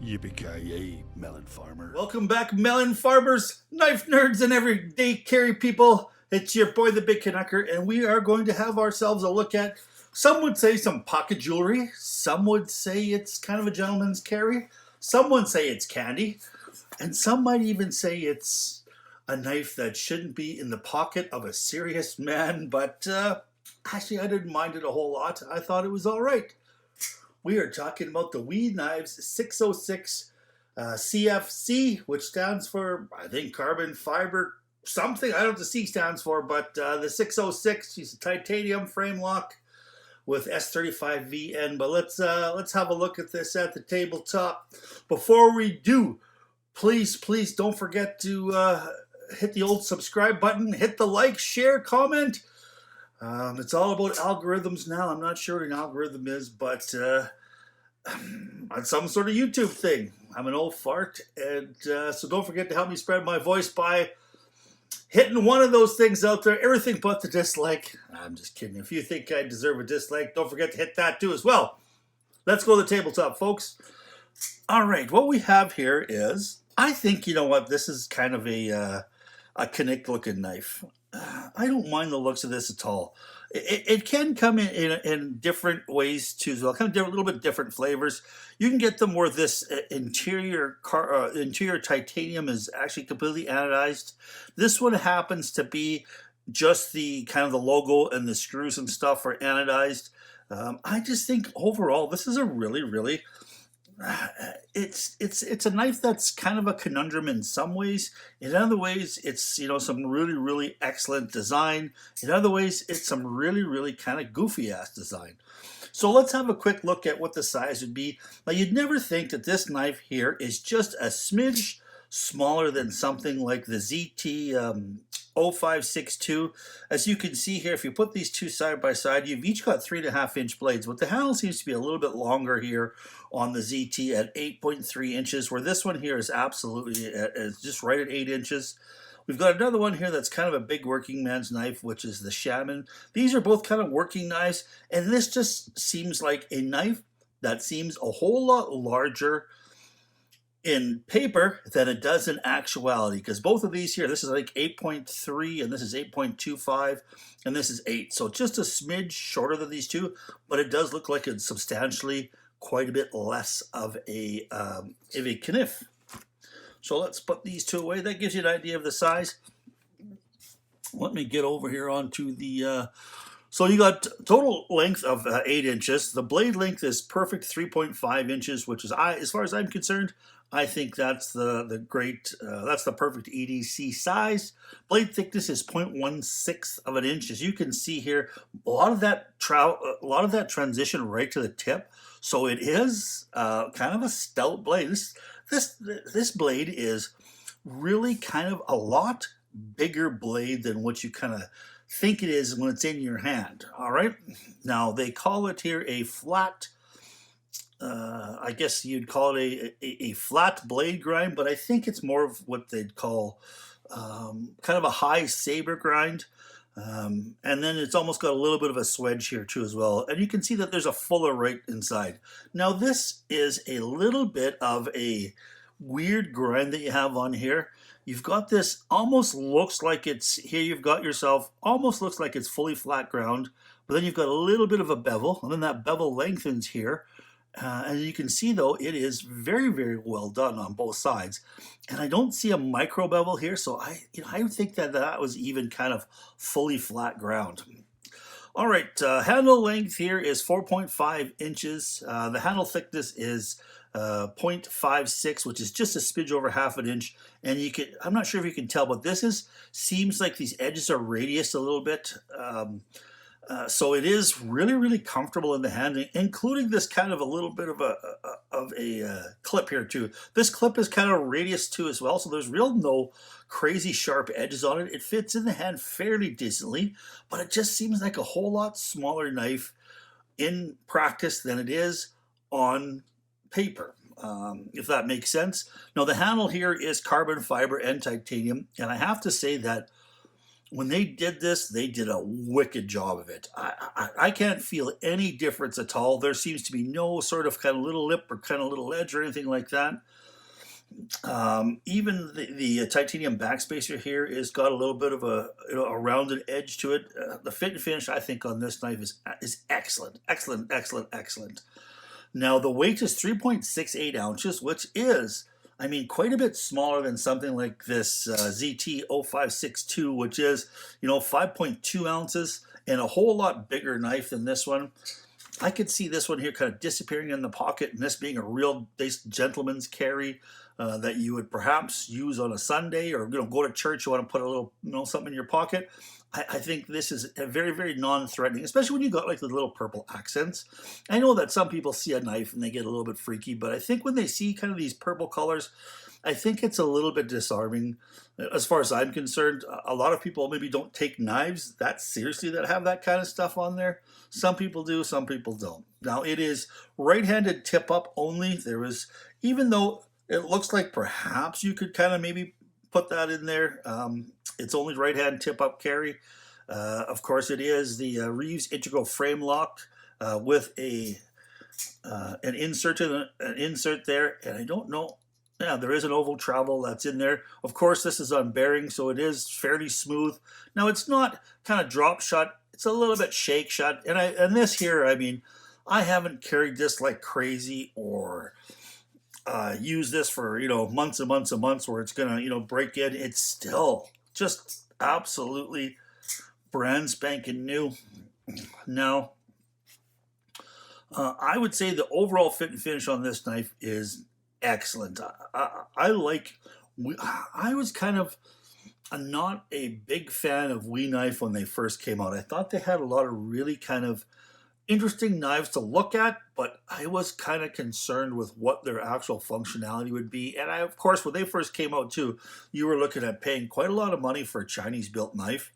Yippee-ki-yay, melon farmer. Welcome back, melon farmers, knife nerds, and everyday carry people. It's your boy, the Big Canucker, and we are going to have ourselves a look at, some would say some pocket jewelry, some would say it's kind of a gentleman's carry, some would say it's candy, and some might even say it's a knife that shouldn't be in the pocket of a serious man, but actually I didn't mind it a whole lot. I thought it was all right. We are talking about the WeKnives 606 CFC, which stands for, I think, carbon fiber something. I don't know what the C stands for, but the 606 is a titanium frame lock with S35VN. But let's have a look at this at the tabletop. Before we do, please don't forget to hit the old subscribe button, hit the like, share, comment. It's all about algorithms now. I'm not sure what an algorithm is, but on some sort of YouTube thing. I'm an old fart, and so don't forget to help me spread my voice by hitting one of those things out there. Everything but the dislike. I'm just kidding. If you think I deserve a dislike, don't forget to hit that too as well. Let's go to the tabletop, folks. All right, what we have here is, I think, you know what, this is kind of a Canuck looking knife. I don't mind the looks of this at all. It can come in different ways too, as well, kind of a little bit different flavors. You can get them where this interior titanium is actually completely anodized. This one happens to be just the kind of the logo and the screws and stuff are anodized. I just think overall this is a really it's a knife that's kind of a conundrum in some ways. In other ways, it's, you know, some really excellent design. In other ways, it's some really kind of goofy ass design. So let's have a quick look at what the size would be. Now, you'd never think that this knife here is just a smidge smaller than something like the ZT 0562. As you can see here, if you put these two side by side, you've each got 3.5-inch blades, but the handle seems to be a little bit longer here on the ZT at 8.3 inches, where this one here is absolutely is just right at 8 inches. We've got another one here that's kind of a big working man's knife, which is the Shaman. These are both kind of working knives, and this just seems like a knife that seems a whole lot larger in paper than it does in actuality, because both of these here, this is like 8.3 and this is 8.25 and this is 8, so just a smidge shorter than these two, but it does look like it's substantially quite a bit less of a kniff. So let's put these two away. That gives you an idea of the size. Let me get over here onto the so you got total length of 8 inches. The blade length is perfect 3.5 inches, which is, as far as I'm concerned, I think that's the perfect EDC size. Blade thickness is 0.16 of an inch. As you can see here, a lot of that transition right to the tip. So it is kind of a stout blade. This blade is really kind of a lot bigger blade than what you kind of think it is when it's in your hand. All right. Now they call it here a flat. I guess you'd call it a flat blade grind, but I think it's more of what they'd call kind of a high saber grind. And then it's almost got a little bit of a swedge here too as well. And you can see that there's a fuller right inside. Now this is a little bit of a weird grind that you have on here. You've got this, almost looks like it's, here you've got yourself, almost looks like it's fully flat ground, but then you've got a little bit of a bevel, and then that bevel lengthens here. And you can see, though, it is very well done on both sides. And I don't see a micro bevel here, so I think that was even kind of fully flat ground. All right, handle length here is 4.5 inches. The handle thickness is 0.56, which is just a smidge over half an inch. And I'm not sure if you can tell, but seems like these edges are radiused a little bit. So it is really comfortable in the hand, including this kind of a little bit of a clip here too. This clip is kind of radius too as well, so there's no crazy sharp edges on it. It fits in the hand fairly decently, but it just seems like a whole lot smaller knife in practice than it is on paper, if that makes sense. Now the handle here is carbon fiber and titanium, and I have to say that when they did this, they did a wicked job of it. I can't feel any difference at all. There seems to be no sort of kind of little lip or kind of little edge or anything like that. Even the titanium backspacer here is got a little bit of a, a rounded edge to it. The fit and finish, I think, on this knife is excellent, excellent, excellent, excellent. Now the weight is 3.68 ounces, which is, I mean, quite a bit smaller than something like this ZT0562, which is, 5.2 ounces and a whole lot bigger knife than this one. I could see this one here kind of disappearing in the pocket, and this being a real gentleman's carry that you would perhaps use on a Sunday, or go to church. You want to put a little something in your pocket. I think this is a very, very non-threatening, especially when you got like the little purple accents. I know that some people see a knife and they get a little bit freaky, but I think when they see kind of these purple colors, I think it's a little bit disarming. As far as I'm concerned, a lot of people maybe don't take knives that seriously that have that kind of stuff on there. Some people do, some people don't. Now it is right-handed tip up only. There is, even though it looks like perhaps you could kind of maybe put that in there, it's only right-hand tip up carry. Of course, it is the Reeves integral frame lock with an insert there, and I don't know. Yeah, there is an oval travel that's in there. Of course, this is on bearing, so it is fairly smooth. Now, it's not kind of drop shut. It's a little bit shake shut. And this here, I mean, I haven't carried this like crazy or used this for, months and months and months where it's going to, break in. It's still just absolutely brand spanking new. Now, I would say the overall fit and finish on this knife is excellent. I was kind of not a big fan of WeKnife when they first came out. I thought they had a lot of really kind of interesting knives to look at, but I was kind of concerned with what their actual functionality would be. And of course, when they first came out too, you were looking at paying quite a lot of money for a Chinese-built knife.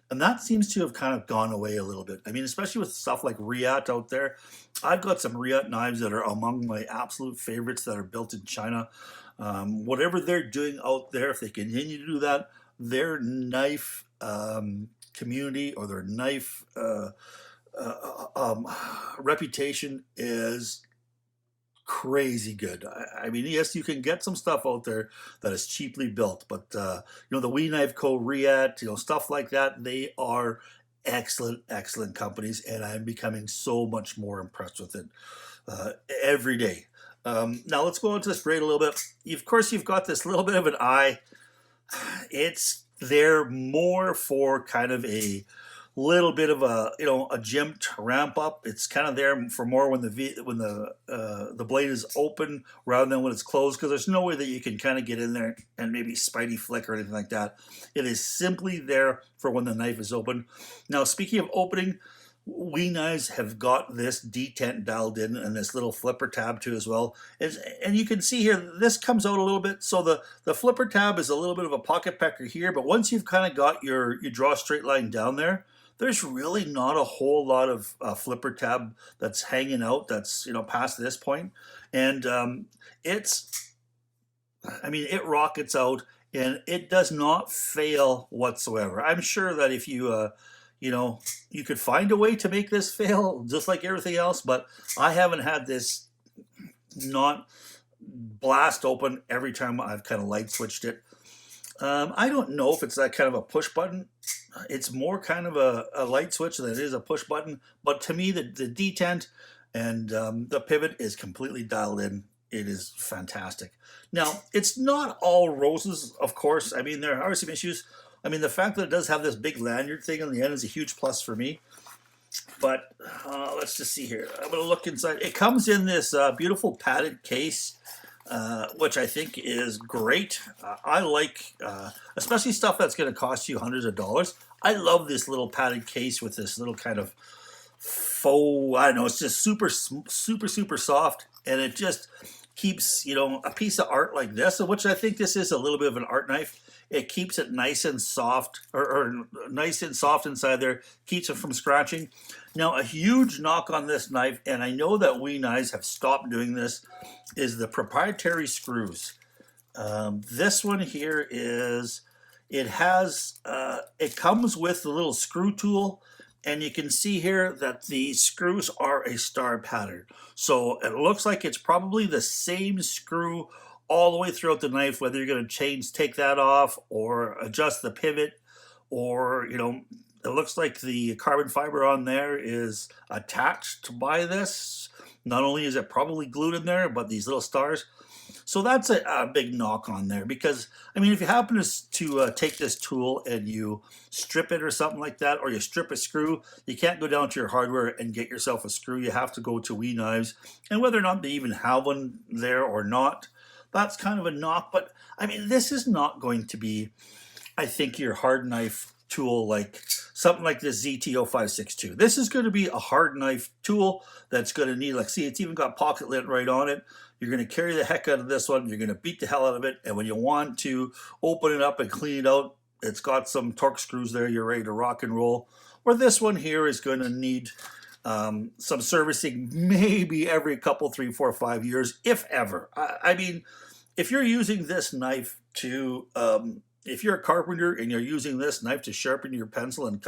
And that seems to have kind of gone away a little bit. I mean, especially with stuff like Riat out there. I've got some Riat knives that are among my absolute favorites that are built in China. Whatever they're doing out there, if they continue to do that, their knife community or their knife reputation is crazy good. I mean, yes, you can get some stuff out there that is cheaply built, but the WeKnife Co. Riat, stuff like that, they are excellent, excellent companies, and I'm becoming so much more impressed with it every day. Now let's go into this braid a little bit. Of course, you've got this little bit of an eye. It's there more for kind of a little bit of a a jimped ramp up. It's kind of there for more when the blade is open rather than when it's closed, because there's no way that you can kind of get in there and maybe spidey flick or anything like that. It is simply there for when the knife is open. Now, speaking of opening, WeKnives have got this detent dialed in and this little flipper tab too as well. And you can see here, this comes out a little bit. So the flipper tab is a little bit of a pocket pecker here, but once you've kind of got you draw a straight line down there, there's really not a whole lot of flipper tab that's hanging out that's past this point. And it rockets out and it does not fail whatsoever. I'm sure that if you you could find a way to make this fail just like everything else, but I haven't had this not blast open every time I've kind of light switched it. I don't know if it's that kind of a push button. It's more kind of a light switch than it is a push button. But to me, the detent and the pivot is completely dialed in. It is fantastic. Now, it's not all roses, of course. I mean, there are some issues. I mean, the fact that it does have this big lanyard thing on the end is a huge plus for me. But let's just see here. I'm going to look inside. It comes in this beautiful padded case. Which I think is great. I like, especially stuff that's going to cost you hundreds of dollars. I love this little padded case with this little kind of faux, I don't know, it's just super, super, super soft. And it just keeps, a piece of art like this, which I think this is a little bit of an art knife. It keeps it nice and soft, or nice and soft inside there, keeps it from scratching. Now, a huge knock on this knife, and I know that WeKnives have stopped doing this, is the proprietary screws. This one here is, it comes with the little screw tool, and you can see here that the screws are a star pattern. So it looks like it's probably the same screw all the way throughout the knife, whether you're going to take that off or adjust the pivot, or it looks like the carbon fiber on there is attached by this. Not only is it probably glued in there, but these little stars. So that's a big knock on there, because I mean, if you happen to take this tool and you strip it or something like that, or you strip a screw, you can't go down to your hardware and get yourself a screw. You have to go to WeKnives, and whether or not they even have one there or not, that's kind of a knock. But I mean, this is not going to be, I think, your hard knife tool like something like this ZTO562. This is going to be a hard knife tool that's going to need, like, see, it's even got pocket lint right on it. You're going to carry the heck out of this one. You're going to beat the hell out of it. And when you want to open it up and clean it out, it's got some Torx screws there. You're ready to rock and roll. Where this one here is going to need some servicing, maybe every couple, 3, 4, 5 years, if ever. I mean, if you're using this knife to, if you're a carpenter and you're using this knife to sharpen your pencil and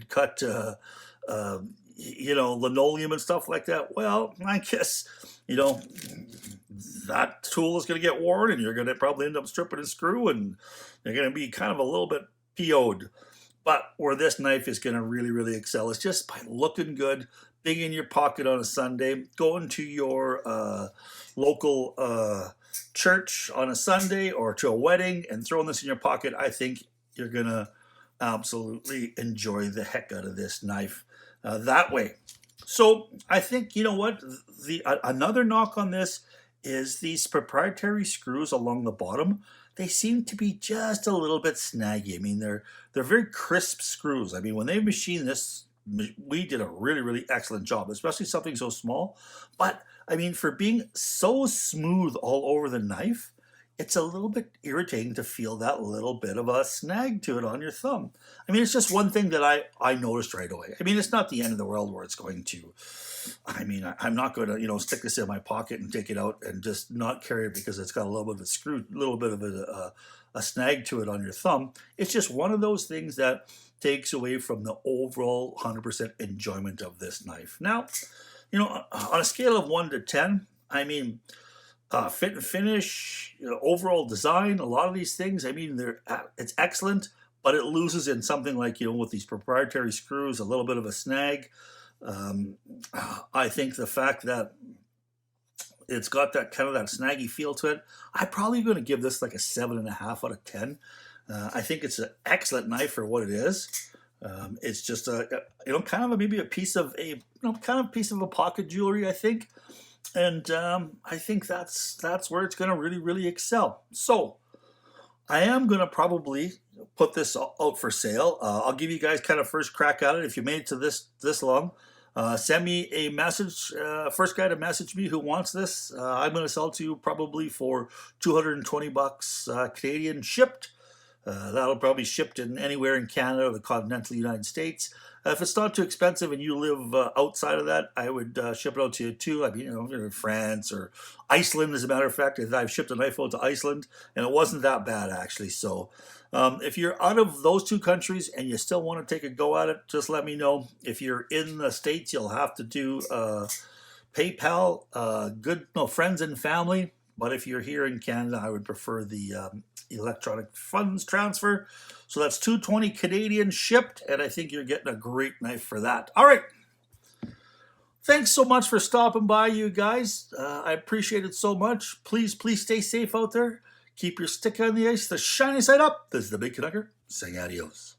cut linoleum and stuff like that, well, I guess, that tool is going to get worn, and you're going to probably end up stripping a screw, and you're going to be kind of a little bit PO'd. But where this knife is going to really, really excel is just by looking good, being in your pocket on a Sunday, going to your local church on a Sunday or to a wedding and throwing this in your pocket. I think you're going to absolutely enjoy the heck out of this knife that way. So I think, you know what, another knock on this is these proprietary screws along the bottom. They seem to be just a little bit snaggy. I mean, they're very crisp screws. I mean, when they machined this, we did a really, really excellent job, especially something so small. But I mean, for being so smooth all over the knife, it's a little bit irritating to feel that little bit of a snag to it on your thumb. I mean, it's just one thing that I noticed right away. I mean, it's not the end of the world where it's going to, I mean, I'm not going to, stick this in my pocket and take it out and just not carry it because it's got a little bit of a screw, a little bit of a snag to it on your thumb. It's just one of those things that takes away from the overall 100% enjoyment of this knife. Now, on a scale of 1 to 10, I mean, fit and finish, overall design, a lot of these things, I mean, it's excellent, but it loses in something like, with these proprietary screws, a little bit of a snag. I think the fact that it's got that kind of that snaggy feel to it, I'm probably going to give this like a 7.5 out of 10. I think it's an excellent knife for what it is. It's just kind of maybe a piece of a pocket jewelry, I think. And I think that's where it's going to really, really excel. So I am going to probably put this out for sale. I'll give you guys kind of first crack at it. If you made it to this long, send me a message. First guy to message me who wants this, I'm going to sell to you probably for $220 Canadian shipped. That'll probably be shipped in anywhere in Canada or the continental United States. If it's not too expensive and you live outside of that, I would ship it out to you too. I mean, France or Iceland, as a matter of fact. I've shipped a knife out to Iceland, and it wasn't that bad, actually. So if you're out of those two countries and you still want to take a go at it, just let me know. If you're in the States, you'll have to do PayPal, friends and family. But if you're here in Canada, I would prefer the electronic funds transfer. So that's $220 Canadian shipped, and I think you're getting a great knife for that. All right. Thanks so much for stopping by, you guys. I appreciate it so much. Please stay safe out there. Keep your stick on the ice, the shiny side up. This is the Big Canucker saying adios.